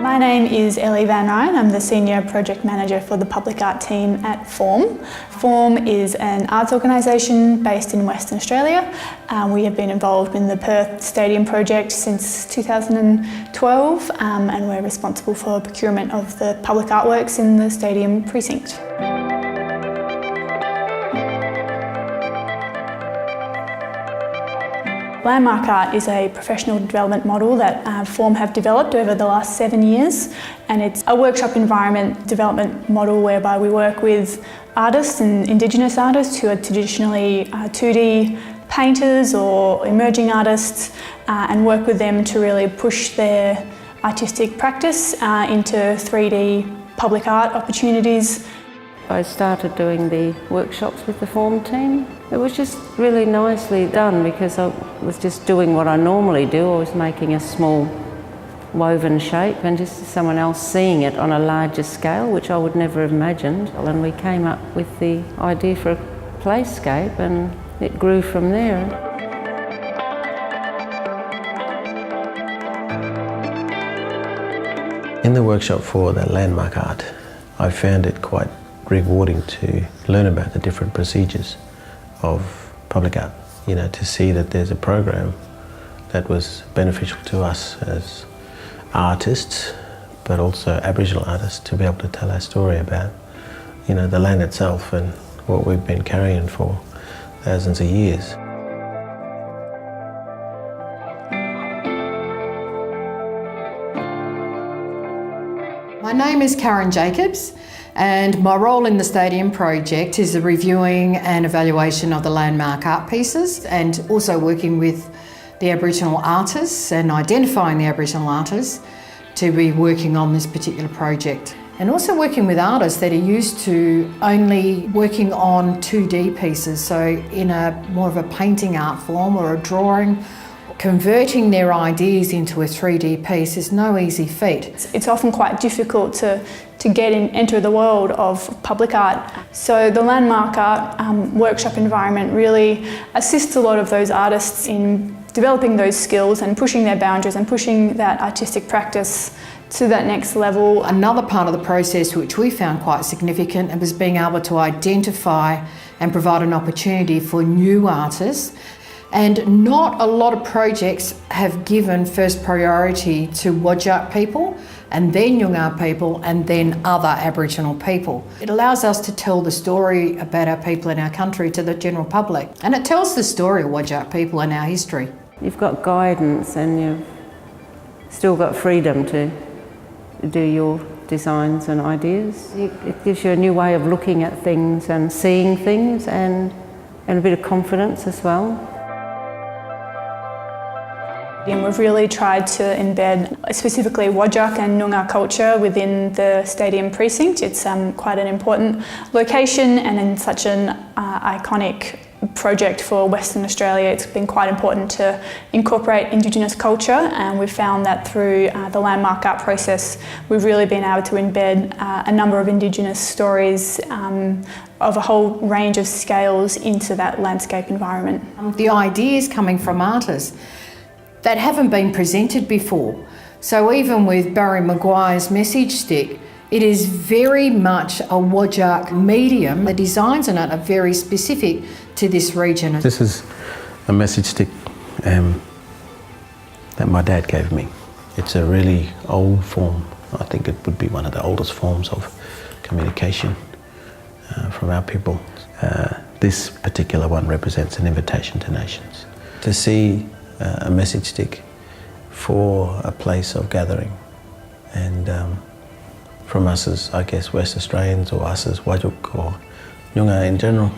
My name is Ellie Van Ryan. I'm the Senior Project Manager for the Public Art team at Form. Form is an arts organisation based in Western Australia. We have been involved in the Perth Stadium project since 2012 and we're responsible for procurement of the public artworks in the stadium precinct. Land.Mark.Art is a professional development model that Form have developed over the last 7 years, and it's a workshop environment development model whereby we work with artists and Indigenous artists who are traditionally 2D painters or emerging artists and work with them to really push their artistic practice into 3D public art opportunities. I started doing the workshops with the Form team. It was just really nicely done because I was just doing what I normally do. I was making a small woven shape and just someone else seeing it on a larger scale, which I would never have imagined. And we came up with the idea for a playscape and it grew from there. In the workshop for the Land.Mark.Art, I found it quite rewarding to learn about the different procedures of public art, to see that there's a program that was beneficial to us as artists, but also Aboriginal artists, to be able to tell our story about, the land itself and what we've been carrying for thousands of years. My name is Karen Jacobs, and my role in the Stadium project is the reviewing and evaluation of the Land.Mark.Art pieces and also working with the Aboriginal artists and identifying the Aboriginal artists to be working on this particular project. And also working with artists that are used to only working on 2D pieces, so in a more of a painting art form or a drawing. Converting their ideas into a 3D piece is no easy feat. It's often quite difficult to enter the world of public art. So the Land.Mark.Art workshop environment really assists a lot of those artists in developing those skills and pushing their boundaries and pushing that artistic practice to that next level. Another part of the process which we found quite significant was being able to identify and provide an opportunity for new artists. And not a lot of projects have given first priority to Whadjuk people and then Noongar people and then other Aboriginal people. It allows us to tell the story about our people in our country to the general public. And it tells the story of Whadjuk people and our history. You've got guidance and you've still got freedom to do your designs and ideas. It gives you a new way of looking at things and seeing things and a bit of confidence as well. And we've really tried to embed specifically Whadjuk and Noongar culture within the stadium precinct. It's quite an important location and in such an iconic project for Western Australia. It's been quite important to incorporate Indigenous culture, and we've found that through the Land.Mark.Art process we've really been able to embed a number of Indigenous stories of a whole range of scales into that landscape environment. The ideas coming from artists that haven't been presented before. So even with Barry Maguire's message stick, it is very much a Whadjuk medium. The designs in it are very specific to this region. This is a message stick that my dad gave me. It's a really old form. I think it would be one of the oldest forms of communication from our people. This particular one represents an invitation to nations. To see a message stick for a place of gathering, and from us as, I guess, West Australians, or us as Whadjuk or Noongar in general,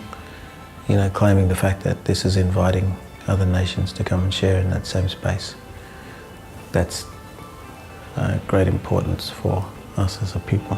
claiming the fact that this is inviting other nations to come and share in that same space. That's great importance for us as a people.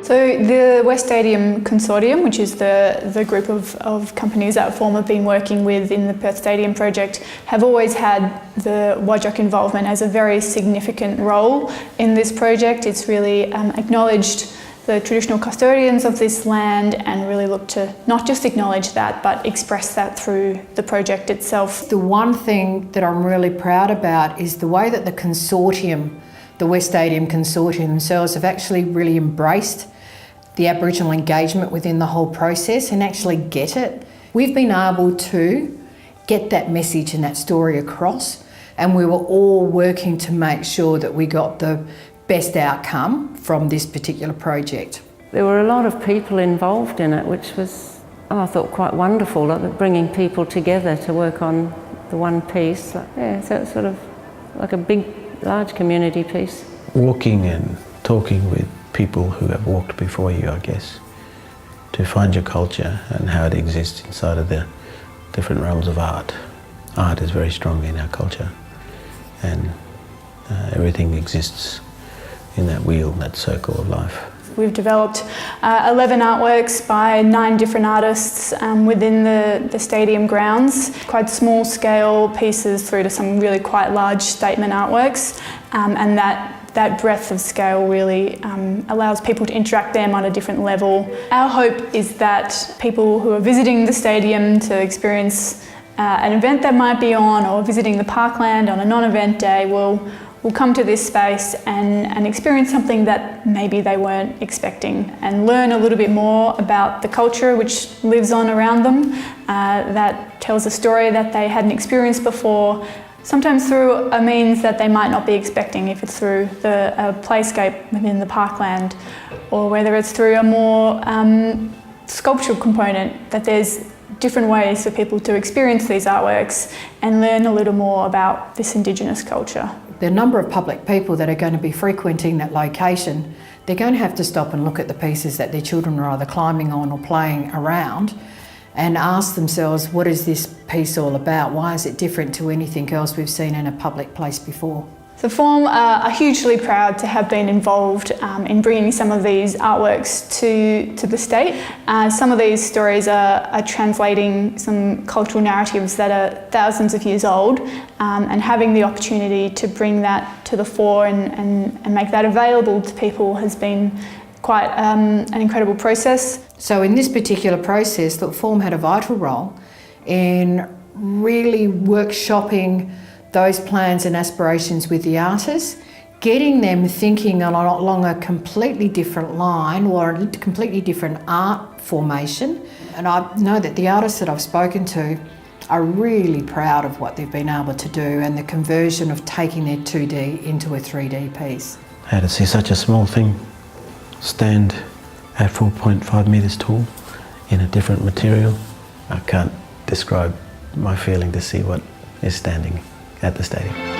So the West Stadium Consortium, which is the group of companies that Form have been working with in the Perth Stadium project, have always had the Whadjuk involvement as a very significant role in this project. It's really acknowledged the traditional custodians of this land and really look to not just acknowledge that but express that through the project itself. The one thing that I'm really proud about is the way that the consortium, the West Stadium Consortium themselves, have actually really embraced the Aboriginal engagement within the whole process and actually get it. We've been able to get that message and that story across, and we were all working to make sure that we got the best outcome from this particular project. There were a lot of people involved in it, which was, I thought, quite wonderful, like bringing people together to work on the one piece. So it's sort of like a big, large community piece. Walking and talking with people who have walked before you, I guess, to find your culture and how it exists inside of the different realms of art. Art is very strong in our culture, and everything exists in that wheel, that circle of life. We've developed 11 artworks by 9 different artists within the stadium grounds. Quite small scale pieces through to some really quite large statement artworks, and that breadth of scale really allows people to interact them on a different level. Our hope is that people who are visiting the stadium to experience an event that might be on, or visiting the parkland on a non-event day, will come to this space and experience something that maybe they weren't expecting, and learn a little bit more about the culture which lives on around them, that tells a story that they hadn't experienced before, sometimes through a means that they might not be expecting, if it's through a playscape within the parkland, or whether it's through a more sculptural component, that there's different ways for people to experience these artworks and learn a little more about this Indigenous culture. The number of public people that are going to be frequenting that location, they're going to have to stop and look at the pieces that their children are either climbing on or playing around and ask themselves, what is this piece all about? Why is it different to anything else we've seen in a public place before? The Forum are hugely proud to have been involved in bringing some of these artworks to the state. Some of these stories are translating some cultural narratives that are thousands of years old, and having the opportunity to bring that to the fore and make that available to people has been quite an incredible process. So in this particular process, the Forum had a vital role in really workshopping those plans and aspirations with the artists, getting them thinking along a completely different line or a completely different art formation. And I know that the artists that I've spoken to are really proud of what they've been able to do and the conversion of taking their 2D into a 3D piece. How to see such a small thing stand at 4.5 metres tall in a different material. I can't describe my feeling to see what is standing at the stadium.